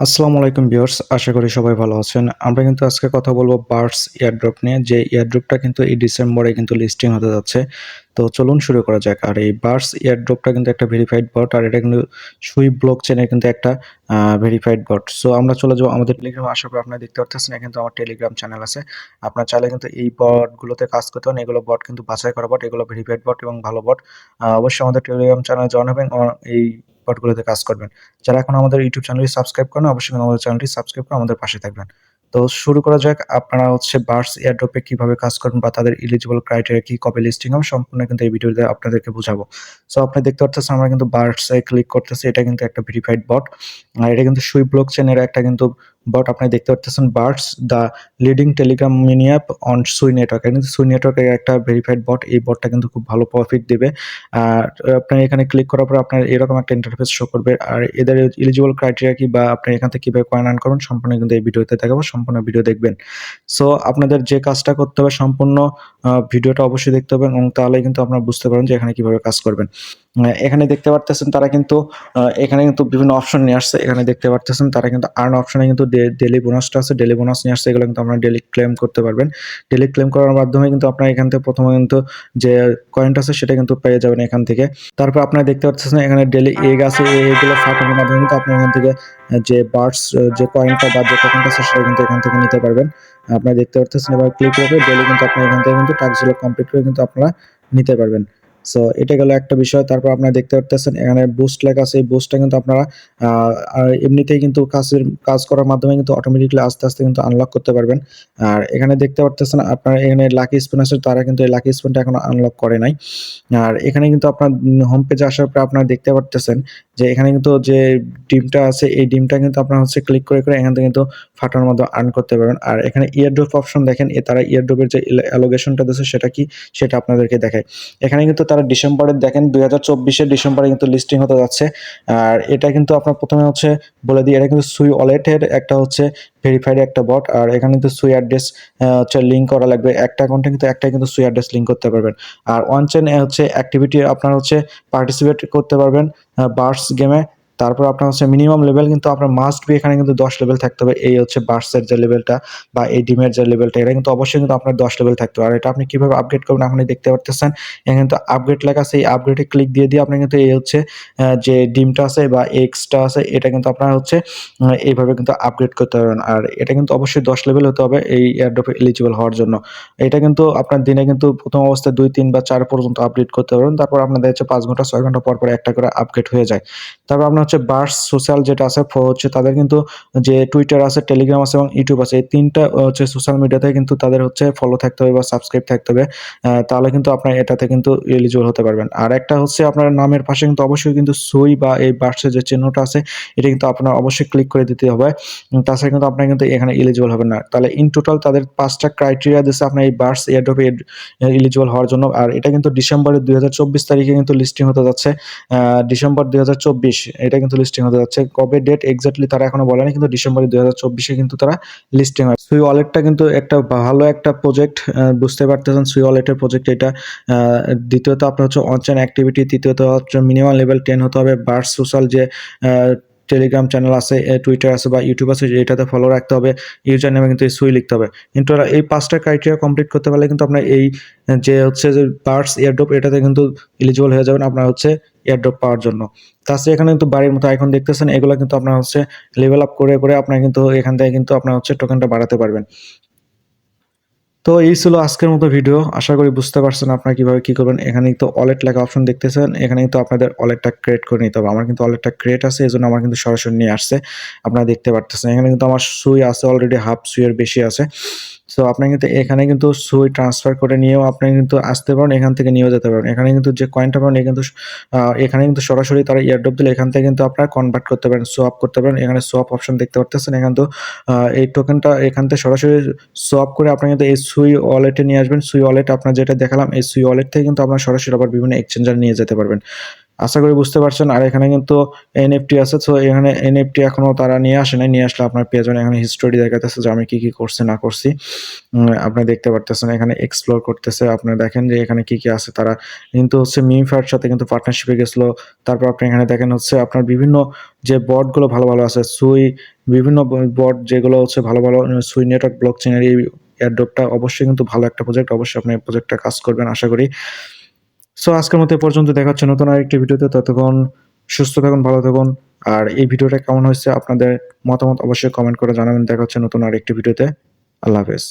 আসসালামু আলাইকুম ভিউয়ার্স, আশা করি সবাই ভালো আছেন। আমরা কিন্তু আজকে কথা বলবো বার্ডস এয়ারড্রপ নিয়ে। যে এয়ারড্রপটা কিন্তু এই ডিসেম্বরে কিন্তু লিস্টিং হতে যাচ্ছে। তো চলুন শুরু করা যাক। আর এই বার্ডস এয়ারড্রপটা কিন্তু একটা ভেরিফাইড বট, আর এটা কিন্তু সুই ব্লকচেনের কিন্তু একটা ভেরিফাইড বট। সো আমরা চলে যাবো আমাদের টেলিগ্রাম। আশা করি আপনারা দেখতে পাচ্ছেন, কিন্তু আমার টেলিগ্রাম চ্যানেল আছে। আপনারা চাইলে কিন্তু এই বটগুলোতে কাজ করতে পারেন। এগুলো বট কিন্তু বাছাই করা বট, এগুলো ভেরিফাইড বট এবং ভালো বট। অবশ্যই আমাদের টেলিগ্রাম চ্যানেলে জয়েন হবেন, এই বটগুলোতে কাজ করবেন। যারা এখন আমাদের ইউটিউব চ্যানেলটি সাবস্ক্রাইব করেন, অবশ্যই আমাদের চ্যানেলটি সাবস্ক্রাইব করে আমাদের পাশে থাকবেন। তো শুরু করা যাক। আপনারা বার্ডস এয়ারড্রপে কিভাবে কাজ করবেন বা তাদের এলিজিবল ক্রাইটেরিয়া কি, কবে লিস্টিং হবে, সম্পূর্ণ কিন্তু এই ভিডিওতে আপনাদেরকে বুঝাবো। সো আপনি দেখতে পাচ্ছেন, আমরা কিন্তু বার্ডস এ ক্লিক করতেছি। এটা কিন্তু একটা ভেরিফাইড বট, আর এটা কিন্তু সুই ব্লকচেনের একটা কিন্তু বট। আপনি দেখতে পাচ্ছেন birds the leading Telegram mini app on সুই নেটওয়ার্ক। এটা কিন্তু সুই নেটওয়ার্কের একটা ভেরিফাইড বট। এই বটটা কিন্তু খুব ভালো প্রফিট দিবে। আর আপনি এখানে ক্লিক করার পর আপনার এরকম একটা ইন্টারফেস শো করবে। আর এদের এলিজিবল ক্রাইটেরিয়া কি বা আপনি এখান থেকে কিভাবে কয়েন আর্ন করবেন, সম্পূর্ণ কিন্তু এই ভিডিওতে দেখাবো। সম্পূর্ণ ভিডিও দেখবেন। সো আপনাদের যে কাজটা করতে হবে, সম্পূর্ণ ভিডিওটা অবশ্যই দেখতে হবে, এবং তাহলে কিন্তু আপনারা বুঝতে পারবেন যে এখানে কিভাবে কাজ করবেন। এখানে দেখতে পারতেছেন তারা কিন্তু এখানে কিন্তু বিভিন্ন অপশন নিয়ে আসছে। এখানে দেখতে পারতেছেন তারা কিন্তু আর্ন অপশনে কিন্তু ডেইলি বোনাসটা আছে, ডেইলি বোনাস নিয়ে আসছে। এগুলো কিন্তু আপনারা ডেইলি ক্লেম করতে পারবেন। ডেইলি ক্লেম করার মাধ্যমে কিন্তু আপনারা এখান থেকে প্রথমে কিন্তু যে কয়েনটা আছে সেটা কিন্তু পেয়ে যাবেন এখান থেকে। তারপর আপনারা দেখতে পাচ্ছেন এখানে ডেইলি এগ আছে। এই এগুলো ফাটানোর মাধ্যমে কিন্তু আপনি এখান থেকে যে বার্ডস যে কয়েনটা বা যে টোকেনটা আছে সেটা কিন্তু এখান থেকে নিতে পারবেন। আপনারা দেখতে পাচ্ছেন, এবার ক্লিক করে ডেইলি কিন্তু আপনি এখান থেকে কিন্তু টাস্কগুলো কমপ্লিট করে কিন্তু আপনারা নিতে পারবেন। সো এটা গেল একটা বিষয়। তারপর আপনারা দেখতে পারতেছেন এখানে বুস্ট লেখা আছে। এই বুস্টটা কিন্তু আপনারা আর এমনিতেই কিন্তু কাজ করার মাধ্যমে কিন্তু অটোমেটিক্যালি আস্তে আস্তে কিন্তু আনলক করতে পারবেন। আর এখানে দেখতে পারতেছেন আপনারা এখানে লাকি স্পিন আছে, তারা কিন্তু এই লাকি স্পিনটা এখনো আনলক করে নাই। আর এখানে কিন্তু আপনার হোম পেজে আসার পর আপনারা দেখতে পারতেছেন যে এখানে কিন্তু যে ডিমটা আছে, এই ডিমটা কিন্তু আপনারা ক্লিক করে এখান থেকে কিন্তু ফাটানোর মতো আর্ন করতে পারবেন। আর এখানে ইয়ারড্রপ অপশন দেখেন, তারা ইয়ারড্রপের যে অ্যালোকেশনটা দিয়েছে সেটা কি, সেটা আপনাদেরকে দেখায়। এখানে কিন্তু তারা ডিসেম্বরে দেখেন 2024 ডিসেম্বরে কিন্তু লিস্টিং হতে যাচ্ছে। আর এটা কিন্তু আপনার প্রথমে বলে দিই, এটা কিন্তু সুই ওয়ালেটের একটা ভেরিফাইড একটা বট। আর এখানে কিন্তু সুই অ্যাড্রেস লিঙ্ক করা লাগবে। একটা অ্যাকাউন্টে কিন্তু একটাই কিন্তু সুই অ্যাড্রেস লিঙ্ক করতে পারবেন। আর ওয়ান চেন অ্যাক্টিভিটি আপনার পার্টিসিপেট করতে পারবেন বার্ডস গেমে। তারপর আপনার মিনিমাম লেভেল কিন্তু আপনার মাস্ট বি এখানে কিন্তু 10 লেভেল থাকতে হবে। এই বার্ডসের যে লেভেলটা বা এই ডিমের যে লেভেলটা, এটা কিন্তু অবশ্যই কিন্তু আপনার 10 লেভেল থাকতে হবে। আর এটা আপনি কিভাবে আপগ্রেড করবেন আপনি দেখতে পারতেছেন। এখানে কিন্তু আপগ্রেড লেখা আছে। এই আপগ্রেডে ক্লিক দিয়ে আপনি কিন্তু এই যে ডিমটা আছে বা এক্সটা আছে, এটা কিন্তু আপনার এইভাবে কিন্তু আপগ্রেড করতে পারবেন। আর এটা কিন্তু অবশ্যই 10 লেভেল হতে হবে এই এয়ারড্রপে এলিজিবল হওয়ার জন্য। এটা কিন্তু আপনার দিনে কিন্তু প্রথম অবস্থায় 2, 3 বা 4 পর্যন্ত আপডেট করতে পারবেন। তারপর আপনাদের 5 ঘন্টা 6 ঘন্টা পর একটা করে আপগ্রেড হয়ে যায়। তারপর আপনার বার্ডস সোশ্যাল যেটা আছে তাদের কিন্তু যে টুইটার আছে, টেলিগ্রাম আছে এবং ইউটিউব আছে, এই 3টা সোশ্যাল মিডিয়াতে কিন্তু তাদের ফলো থাকতে হবে বা সাবস্ক্রাইব থাকতে হবে। তাহলে কিন্তু আপনার এটাতে কিন্তু এলিজিবল হতে পারবেন। আর একটা আপনার নামের পাশে কিন্তু অবশ্যই কিন্তু সুই বা এই বার্ডসের যে চিহ্নটা আছে, এটা কিন্তু আপনার অবশ্যই ক্লিক করে দিতে হবে। তাছাড়া কিন্তু আপনার কিন্তু এখানে এলিজিবল হবেন না। তাহলে ইন টোটাল তাদের 5টা ক্রাইটেরিয়া দিচ্ছে আপনার এই বার্ডস এয়ারড্রপে এলিজিবল হওয়ার জন্য। আর এটা কিন্তু ডিসেম্বরের 2024 তারিখে কিন্তু লিস্টিং হতে যাচ্ছে। ডিসেম্বর 2024 এটা কিন্তু লিস্টিং হতে যাচ্ছে। কবে ডেট এক্স্যাক্টলি তারা এখনো বলেনি, কিন্তু ডিসেম্বরের 2024 কিন্তু তারা লিস্টিং হয়। সুই ওয়ালেটটা কিন্তু একটা ভালো একটা প্রজেক্ট, বুঝতে পারতেছেন সুই ওয়ালেটের প্রজেক্ট এটা। দ্বিতীয়ত আপনার অনচাইন অ্যাক্টিভিটি, তৃতীয়ত মিনিমাম লেভেল 10 হতে হবে। বার্ডস সোশ্যাল যে টেলিগ্রাম চ্যানেল আছে, টুইটার আছে বা ইউটিউব আছে, এটাতে ফলো রাখতে হবে। ইউজার নেমে কিন্তু এই সুই লিখতে হবে। কিন্তু এই 5টা ক্রাইটেরিয়া কমপ্লিট করতে পারলে কিন্তু আপনার এই যে বার্ডস এয়ারড্রপ, এটাতে কিন্তু এলিজিবল হয়ে যাবেন আপনার এয়ারড্রপ পাওয়ার জন্য। তাছাড়া এখানে কিন্তু বাড়ির মতো আইকন দেখতেছেন, এগুলো কিন্তু আপনার লেভেল আপ করে আপনার কিন্তু এখান থেকে কিন্তু আপনার টোকেনটা বাড়াতে পারবেন। তো এই ছিল আজকের মতো ভিডিও। আশা করি বুঝতে পারছেন আপনারা কিভাবে কি করবেন। এখানে কিন্তু ওয়ালেট লেখা অপশন দেখতেছেন, এখানে কিন্তু আপনাদের ওয়ালেটটা ক্রিয়েট করে নিতে হবে। আমার কিন্তু ওয়ালেটটা ক্রিয়েট আছে, এজন্য আমার কিন্তু সরাসরি নিয়ে আসছে। আপনারা দেখতে পারতেছেন এখানে কিন্তু আমার সুই আছে অলরেডি, হাফ সুইয়ের বেশি আছে। সো আপনি কিন্তু এখানে কিন্তু সুই ট্রান্সফার করে নিয়েও আপনি কিন্তু আসতে পারেন, এখান থেকে নিয়েও যেতে পারেন। এখানে কিন্তু যে কয়েনটা পাবেন এখানে কিন্তু সরাসরি তারা এয়ারড্রপ দিলে এখান থেকে কিন্তু আপনারা কনভার্ট করতে পারেন, সোয়াপ করতে পারেন। এখানে সোয়াপ অপশন দেখতে পারতেছেন। এখানে তো এই টোকেনটা এখান থেকে সরাসরি সোয়াপ করে আপনি কিন্তু এই সুই ওয়ালেটে নিয়ে আসবেন। সুই ওয়ালেট আপনার যেটা দেখালাম, এই সুই ওয়ালেট থেকে কিন্তু আপনার সরাসরি আবার বিভিন্ন এক্সচেঞ্জার নিয়ে যেতে পারবেন। আশা করি বুঝতে পারছেন। আর এখানে কিন্তু এনএফটি আছে। সো এখানে এনএফটি এখনো তারা নিয়ে আসে নাই। নিয়ে আসলে আপনার পেয়ে যাবেন। এখানে হিস্টোরি দেখাইতেছে যে আমি কি করছি না করছি। আপনি দেখতে পারতেছেন এখানে এক্সপ্লোর করতেছে। আপনি দেখেন যে এখানে কি আছে। তারা কিন্তু হচ্ছে মিমফায়ার সাথে কিন্তু পার্টনারশিপে গেছিল। তারপর আপনি এখানে দেখেন হচ্ছে আপনার বিভিন্ন যে বটগুলো ভালো আছে। বিভিন্ন বট যেগুলো হচ্ছে ভালো সুই নেটওয়ার্ক ব্লকচেইন এর এই এয়ারড্রপটা অবশ্যই কিন্তু ভালো একটা প্রজেক্ট। অবশ্যই আপনি এই প্রজেক্টটা কাজ করবেন আশা করি। সো আজকের মতো এ পর্যন্ত, দেখা হচ্ছে নতুন আরেকটি ভিডিওতে। ততক্ষণ সুস্থ থাকুন, ভালো থাকুন। আর এই ভিডিওটা কেমন হয়েছে আপনাদের মতামত অবশ্যই কমেন্ট করে জানাবেন। দেখা হচ্ছে নতুন আরেকটি ভিডিওতে। আল্লাহ হাফেজ।